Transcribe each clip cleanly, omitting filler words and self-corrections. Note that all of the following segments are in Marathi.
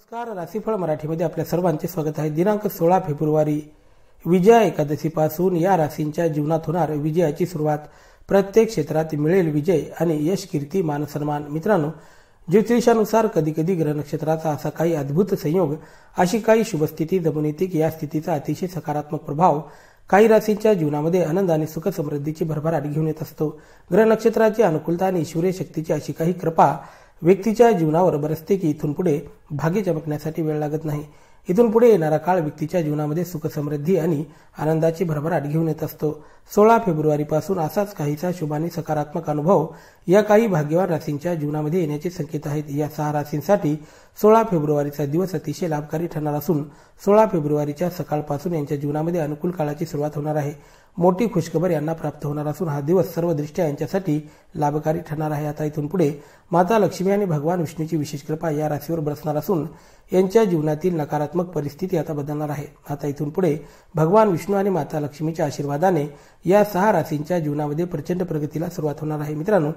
नमस्कार, राशीफळ मराठीमध्ये आपल्या सर्वांचे स्वागत आहे। दिनांक 16 फेब्रुवारी विजया एकादशीपासून या राशींच्या जीवनात होणार विजयाची सुरुवात। प्रत्येक क्षेत्रात मिळेल विजय आणि यश, कीर्ती, मान सन्मान। मित्रांनो, ज्योतिषानुसार कधी ग्रह नक्षत्राचा असा काही अद्भुत संयोग, अशी काही शुभस्थिती जमून येते की या स्थितीचा अतिशय सकारात्मक प्रभाव काही राशींच्या जीवनामध्ये आनंद आणि सुख समृद्धीची भरभराट घेऊन येत असतो। ग्रह नक्षत्राची अनुकूलता आणि ईश्वरीय शक्तीची अशी काही कृपा व्यक्तीच्या जीवनावर बरसते की इथून पुढे भाग्य चमकण्यासाठी वेळ लागत नाही। इथून पुढे येणारा काळ व्यक्तीच्या जीवनामध्ये सुख समृद्धी आणि आनंदाची भरभराट घेऊन येत असतो। 16 फेब्रुवारीपासून असाच काहीसा शुभ आणि सकारात्मक अनुभव या काही भाग्यवान राशींच्या जीवनामध्ये येण्याचे संकेत आहेत। या 6 राशींसाठी 16 फेब्रुवारीचा दिवस अतिशय लाभकारी ठरणार असून 16 फेब्रुवारीच्या सकाळपासून यांच्या जीवनामध्ये अनुकूल काळाची सुरुवात होणार आहे। मोठी खुशखबर यांना प्राप्त होणार असून हा दिवस सर्वदृष्ट्या यांच्यासाठी लाभकारी ठरणार आहे। आता इथून पुढे माता लक्ष्मी आणि भगवान विष्णूची विशेष कृपा या राशीवर बरसणार असून यांच्या जीवनातील नकारात्मक परिस्थिती आता बदलणार आहे। आता इथून पुढे भगवान विष्णू आणि माता लक्ष्मीच्या आशीर्वादाने या 6 राशींच्या जीवनामध्ये प्रचंड प्रगतीला सुरुवात होणार आहे। मित्रांनो,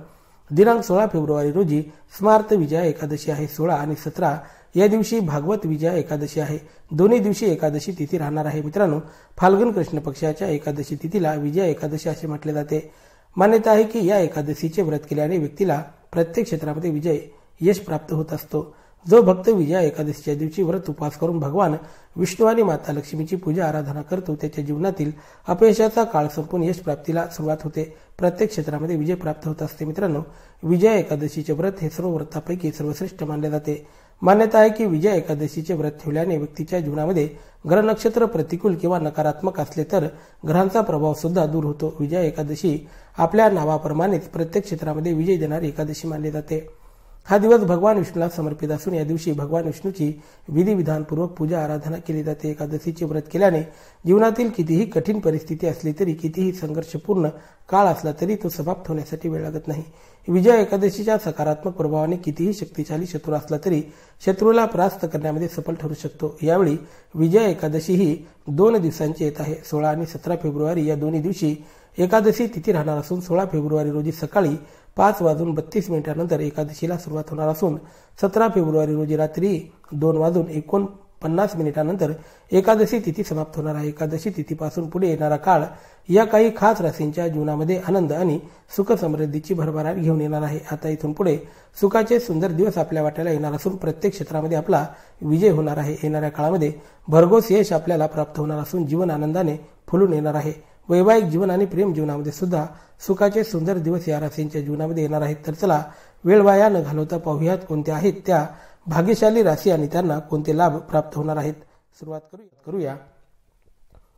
दिनांक 16 फेब्रुवारी रोजी स्मार्त विजया एकादशी आहे। 16 आणि 17 या दिवशी भागवत विजया एकादशी आहे। दोन्ही दिवशी एकादशी तिथी राहणार आहे। मित्रांनो, फाल्गुन कृष्ण पक्षाच्या एकादशी तिथीला विजया एकादशी असे म्हटले जाते। मान्यता आहे की या एकादशीचे व्रत केल्याने व्यक्तीला प्रत्येक क्षेत्रामध्ये विजय, यश प्राप्त होत असतो। जो भक्त विजया एकादशीच्या दिवशी व्रत उपवास करून भगवान विष्णू आणि माता लक्ष्मीची पूजा आराधना करतो, त्याच्या जीवनातील अपयशाचा काळ संपून यश प्राप्तीला सुरुवात होते। प्रत्येक क्षेत्रामध्ये विजय प्राप्त होत असते। मित्रांनो, विजया एकादशीचे व्रत हे सर्व व्रतापैकी सर्वश्रेष्ठ मानले जाते। मान्यता आहे की विजया एकादशीचे व्रत ठेवल्याने व्यक्तीच्या जीवनामध्ये ग्रह नक्षत्र प्रतिकूल किंवा नकारात्मक असले तर ग्रहांचा प्रभाव सुद्धा दूर होतो। विजया एकादशी आपल्या नावाप्रमाणेच प्रत्येक क्षेत्रामध्ये विजय देणारी एकादशी मानली जाते। हा दिवस भगवान विष्णूला समर्पित असून या दिवशी भगवान विष्णूची विधिविधानपूर्वक पूजा आराधना केली जाते। एकादशीचे व्रत केल्याने जीवनातील कितीही कठीण परिस्थिती असली तरी, कितीही संघर्षपूर्ण काळ असला तरी तो समाप्त होण्यासाठी वेळ लागत नाही। विजया एकादशीच्या सकारात्मक प्रभावाने कितीही शक्तिशाली शत्रू असला तरी शत्रूला परास्त करण्यामध्ये सफल ठरू शकतो। यावेळी विजया एकादशी ही 2 दिवसांची येत आहे। 16 आणि 17 फेब्रुवारी या दोन्ही दिवशी एकादशी तिथी राहणार असून 16 फेब्रुवारी रोजी सकाळी 5:32 नंतर एकादशीला सुरुवात होणार असून 17 फेब्रुवारी रोजी रात्री 2:49 नंतर एकादशी तिथी समाप्त होणार आहे। एकादशी तिथीपासून पुढे येणारा काळ या काही खास राशींच्या जीवनामध्ये आनंद आणि सुख समृद्धीची भरभराट घेऊन येणार आहे। आता इथून पुढे सुखाचे सुंदर दिवस आपल्या वाट्याला येणार असून प्रत्येक क्षेत्रामध्ये आपला विजय होणार आहे। येणाऱ्या काळामध्ये भरघोस यश आपल्याला प्राप्त होणार असून जीवन आनंदाने फुलून येणार आहे। वैवाहिक जीवन आणि प्रेम जीवनामध्ये सुद्धा सुखाचे सुंदर दिवस या राशींच्या जीवनामध्ये येणार आहेत। तर चला, वेळ वाया न घालवता पाहूयात कोणत्या आहेत त्या भाग्यशाली राशी आणि त्यांना कोणते लाभ प्राप्त होणार आहेत। सुरुवात करूया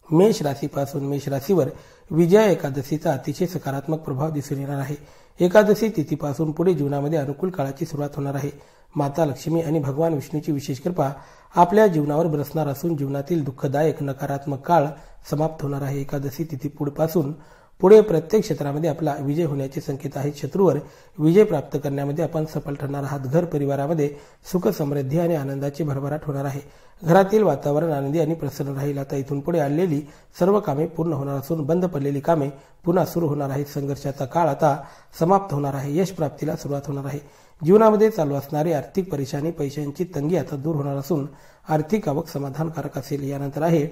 मेष राशीपासून। मेष राशीवर विजया एकादशीचा अतिशय सकारात्मक प्रभाव दिसून येणार आहे। एकादशी तिथीपासून पुढे जीवनामध्ये अनुकूल काळाची सुरुवात होणार आहे। माता लक्ष्मी आणि भगवान विष्णूची विशेष कृपा आपल्या जीवनावर बरसणार असून जीवनातील दुःखदायक नकारात्मक काळ समाप्त होणार आहे। एकादशी तिथी पासून पुढे प्रत्येक क्षेत्रामध्ये आपला विजय होण्याचे संकेत आहेत। शत्रूवर विजय प्राप्त करण्यामध्ये आपण सफल ठरणार आहात। घर परिवारामध्ये सुख समृद्धी आणि आनंदाची भरभराट होणार आहे। घरातील वातावरण आनंदी आणि प्रसन्न राहील। आता इथून पुढे आलेली सर्व कामे पूर्ण होणार असून बंद पडलेली कामे पुन्हा सुरू होणार आहेत। संघर्षाचा काळ आता समाप्त होणार आहे। यश प्राप्तीला सुरुवात होणार आहे। जीवनामध्ये चालू असणारी आर्थिक परेशानी, पैशांची तंगी आता दूर होणार असून आर्थिक आवक समाधानकारक असेल। यानंतर आहे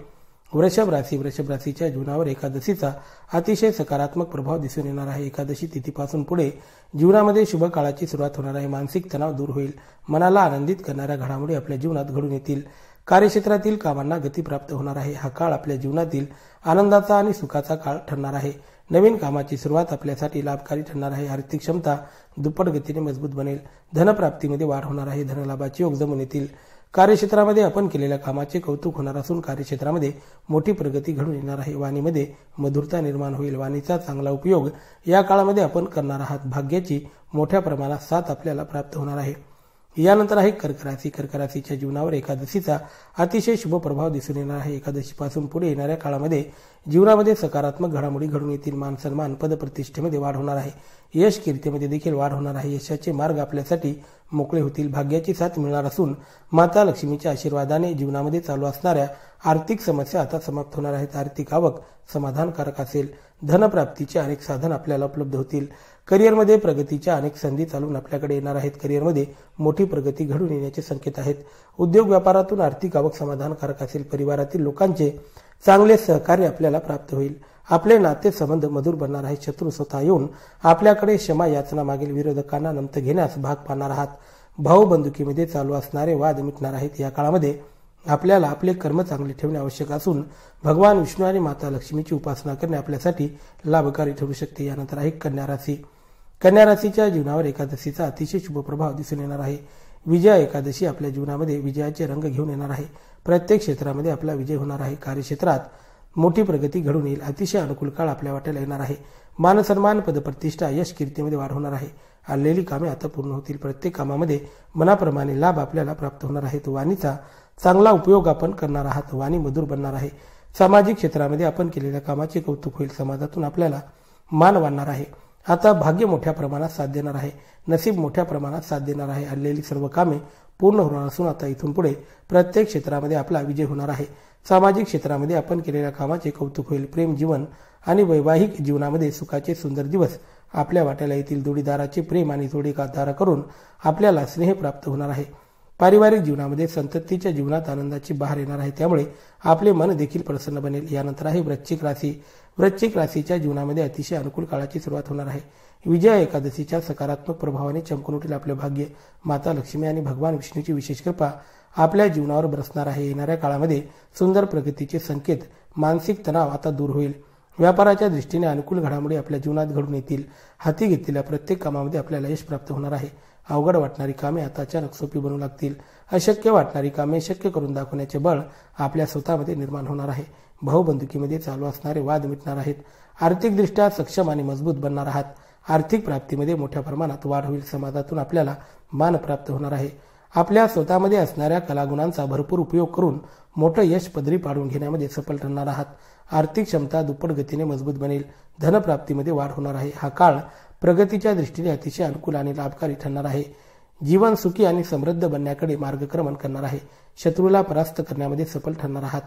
वृषभ राशी। वृषभ राशीच्या जीवनावर एकादशीचा अतिशय सकारात्मक प्रभाव दिसून येणार आहे। एकादशी तिथीपासून पुढे जीवनामध्ये शुभ काळाची सुरुवात होणार आहे। मानसिक तणाव दूर होईल। मनाला आनंदित करणाऱ्या घडामोडी आपल्या जीवनात घडून येतील। कार्यक्षेत्रातील कामांना गती प्राप्त होणार आहे। हा काळ आपल्या जीवनातील आनंदाचा आणि सुखाचा काळ ठरणार आहे। नवीन कामाची सुरुवात आपल्यासाठी लाभकारी ठरणार आहे। आर्थिक क्षमता दुप्पट गतीने मजबूत बनेल। धनप्राप्तीमध्ये वाढ होणार आहे। धनलाभाचे योग जमून येतील। कार्यक्षेत्रामध्ये आपण केलेल्या कामाचे कौतुक होणार असून कार्यक्षेत्रामध्ये मोठी प्रगती घडून येणार आहे। वाणीमध्ये मधुरता निर्माण होईल। वाणीचा चांगला उपयोग या काळामध्ये आपण करणार आहात। भाग्याची मोठ्या प्रमाणात साथ आपल्याला प्राप्त होणार आहे। यानंतर आहे कर्क राशी। कर्क राशीच्या जीवनावर एकादशीचा अतिशय शुभ प्रभाव दिसून येणार आहे। एकादशीपासून पुढे येणाऱ्या काळामध्ये जीवनामध्ये सकारात्मक घडामोडी घडून येतील। मान सन्मान, पदप्रतिष्ठेमध्ये वाढ होणार आहे। यश, कीर्तीमध्ये देखील वाढ होणार आहे। यशाचे मार्ग आपल्यासाठी मोकळे होतील। भाग्याची साथ मिळणार असून माता लक्ष्मीच्या आशीर्वादाने जीवनामध्ये चालू असणाऱ्या आर्थिक समस्या आता समाप्त होणार आहेत। आर्थिक आवक समाधानकारक असेल। धनप्राप्तीचे अनेक साधन आपल्याला उपलब्ध होतील। करिअरमध्ये प्रगतीच्या अनेक संधी चालून आपल्याकडे येणार आहेत. करिअरमध्ये मोठी प्रगती घडून येण्याचे संकेत आहेत. उद्योग व्यापारातून आर्थिक आवक समाधानकारक असेल. परिवारातील लोकांचे चांगले सहकार्य आपल्याला प्राप्त होईल. आपले नाते संबंध मधुर बनणार आहेत. शत्रू स्वतः येऊन आपल्याकडे क्षमा याचना मागील. विरोधकांना नमत घेण्यास भाग पाडणार आहात. भाऊ बंधुकीमध्ये चालू असणारे वाद मिटणार आहेत. या काळामध्ये आपल्याला आपले कर्म चांगले ठेवणे आवश्यक असून भगवान विष्णू आणि माता लक्ष्मीची उपासना करणे आपल्यासाठी लाभकारी ठरू शकते. यानंतर आहे कन्या राशी. कन्या राशीच्या जीवनावर एकादशीचा अतिशय शुभ प्रभाव दिसून येणार आहे. विजया एकादशी आपल्या जीवनामध्ये विजयाचे रंग घेऊन येणार आहे. प्रत्येक क्षेत्रामध्ये आपला विजय होणार आहे. कार्यक्षेत्रात मोठी प्रगती घडून येईल. अतिशय अनुकूल काळ आपल्या वाट्याला येणार आहे. मानसन्मान, पदप्रतिष्ठा, यश, कीर्तीमध्ये वाढ होणार आहे. आलेली कामे आता पूर्ण होतील. प्रत्येक कामामध्ये मनाप्रमाणे लाभ आपल्याला प्राप्त होणार आहेत. वाणीचा चांगला उपयोग आपण करणार आहात. वाणी मधुर बनणार आहे. सामाजिक क्षेत्रामध्ये आपण केलेल्या कामाचे कौतुक होईल. समाजातून आपल्याला मान वाढणार आहे. आता भाग्य मोठ्या प्रमाणात साथ देणार आहे. नसीब मोठ्या प्रमाणात साथ देणार आहे. आलेली सर्व कामे पूर्ण होणार असून आता इथून पुढे प्रत्येक क्षेत्रामध्ये आपला विजय होणार आहे. सामाजिक क्षेत्रामध्ये आपण केलेल्या कामाचे कौतुक होईल. प्रेम जीवन आणि वैवाहिक जीवनामध्ये सुखाचे सुंदर दिवस आपल्या वाट्याला येतील. जोडीदाराचे प्रेम आणि जोडीदारा करून आपल्याला स्नेह प्राप्त होणार आहे. पारिवारिक जीवनामध्ये संततीच्या जीवनात आनंदाची बहार येणार आहे. त्यामुळे आपले मन देखील प्रसन्न बनेल. यानंतर आहे वृश्चिक राशी. वृश्चिक राशीच्या जीवनामध्ये अतिशय अनुकूल काळाची सुरुवात होणार आहे. विजया एकादशीच्या सकारात्मक प्रभावाने चमकून उठेल आपले भाग्य. माता लक्ष्मी आणि भगवान विष्णूची विशेष कृपा आपल्या जीवनावर बरसणार आहे. येणाऱ्या काळामध्ये सुंदर प्रगतीचे संकेत, मानसिक तणाव आता दूर होईल. व्यापाराच्या दृष्टीने अनुकूल घडामोडी आपल्या जीवनात घडून येतील. हाती घेतलेल्या प्रत्येक कामामध्ये आपल्याला यश प्राप्त होणार आहे. अवघड वाटणारी कामे आता अचानक सोपी बनू लागतील. अशक्य वाटणारी कामे शक्य करून दाखवण्याचे बळ आपल्या स्वतःमध्ये निर्माण होणार आहे. भाऊबंधुकीमध्ये चालू असणारे वाद मिटणार आहेत. आर्थिकदृष्ट्या सक्षम आणि मजबूत बनणार आहात. आर्थिक प्राप्तीमध्ये मोठ्या प्रमाणात वाढ होईल. समाजातून आपल्याला मान प्राप्त होणार आहे. आपल्या स्वतःमध्ये असणाऱ्या कलागुणांचा भरपूर उपयोग करून मोठं यश पदरी पाडून घेण्यामध्ये सफल ठरणार आहात. आर्थिक क्षमता दुप्पट गतीने मजबूत बनेल. धनप्राप्तीमध्ये वाढ होणार आहे. हा काळ प्रगतीच्या दृष्टीने अतिशय अनुकूल आणि लाभकारी ठरणार आहे. जीवन सुखी आणि समृद्ध बनण्याकडे मार्गक्रमण करणार आहे. शत्रूला परास्त करण्यामध्ये सफल ठरणार आहात.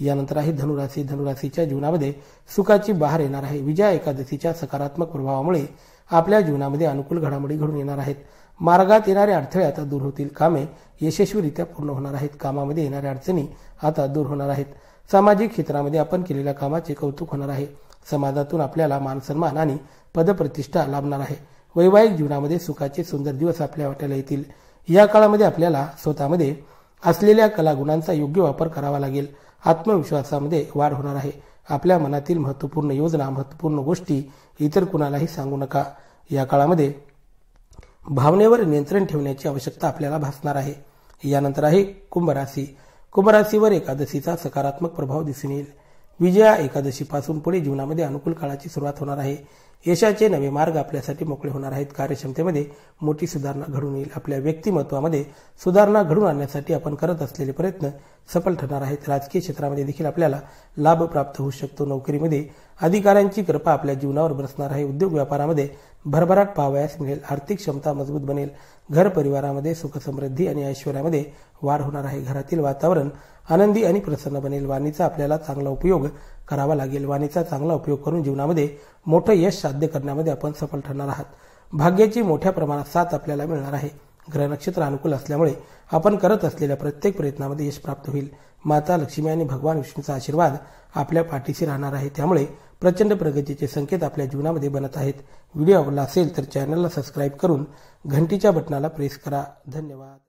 यानंतर आहे धनुराशी. धनुराशीच्या जीवनामध्ये सुखाची बहार येणार आहे. विजया एकादशीच्या सकारात्मक प्रभावामुळे आपल्या जीवनामध्ये अनुकूल घडामोडी घडून येणार आहेत. मार्गात येणारे अडथळे आता दूर होतील. कामे यशस्वीरित्या पूर्ण होणार आहेत. कामामध्ये येणाऱ्या अडचणी आता दूर होणार आहेत. सामाजिक क्षेत्रामध्ये आपण केलेल्या कामाचे कौतुक होणार आहे. समाजातून आपल्याला मानसन्मान आणि पदप्रतिष्ठा लाभणार आहे. वैवाहिक जीवनामध्ये सुखाचे सुंदर दिवस आपल्या वाट्याला येतील. या काळामध्ये आपल्याला स्वतःमध्ये असलेल्या कलागुणांचा योग्य वापर करावा लागेल. आत्मविश्वासामध्ये वाढ होणार आहे. आपल्या मनातील महत्त्वपूर्ण योजना, महत्त्वपूर्ण गोष्टी इतर कुणालाही सांगू नका. या काळामध्ये भावनेवर नियंत्रण ठेवण्याची आवश्यकता आपल्याला भासणार आहे. यानंतर आहे कुंभ राशी. कुंभ राशीवर एकादशीचा सकारात्मक प्रभाव दिसून येईल. विजया एकादशीपासून पुढे जीवनामध्ये अनुकूल काळाची सुरुवात होणार आहे. यशाचे नवे मार्ग आपल्यासाठी मोकळे होणार आहेत. कार्यक्षमतेमध्ये मोठी सुधारणा घडून येईल. आपल्या व्यक्तिमत्वामध्ये सुधारणा घडून आणण्यासाठी आपण करत असलेले प्रयत्न सफल ठरणार आहेत. राजकीय क्षेत्रामध्ये देखील आपल्याला लाभ प्राप्त होऊ शकतो. नोकरीमध्ये अधिकाऱ्यांची कृपा आपल्या जीवनावर बरसणार आहे. उद्योग व्यापारामध्ये भरभराट पाहावयास मिळेल. आर्थिक क्षमता मजबूत बनेल. घर परिवारामध्ये सुख समृद्धी आणि ऐश्वर्यामध्ये वाढ होणार आहे. घरातील वातावरण आनंदी आणि प्रसन्न बनेल. वाणीचा आपल्याला चांगला उपयोग करावा लागेल. वाणीचा चांगला उपयोग करून जीवनामध्ये मोठं यश साध्य करण्यामध्ये आपण सफल ठरणार आहात. भाग्याची मोठ्या प्रमाणात साथ आपल्याला मिळणार आहे. ग्रह नक्षत्र अनुकूल असल्यामुळे आपण करत असलेल्या प्रत्येक प्रयत्नामध्ये यश प्राप्त होईल. माता लक्ष्मी आणि भगवान विष्णूचा आशीर्वाद आपल्या पाठीशी राहणार आहे. त्यामुळे प्रचंड प्रगतीचे संकेत आपल्या जीवनामध्ये बनत आहेत. व्हिडिओ आवडला असेल तर चॅनलला सबस्क्राईब करून घंटीच्या बटनाला प्रेस करा. धन्यवाद.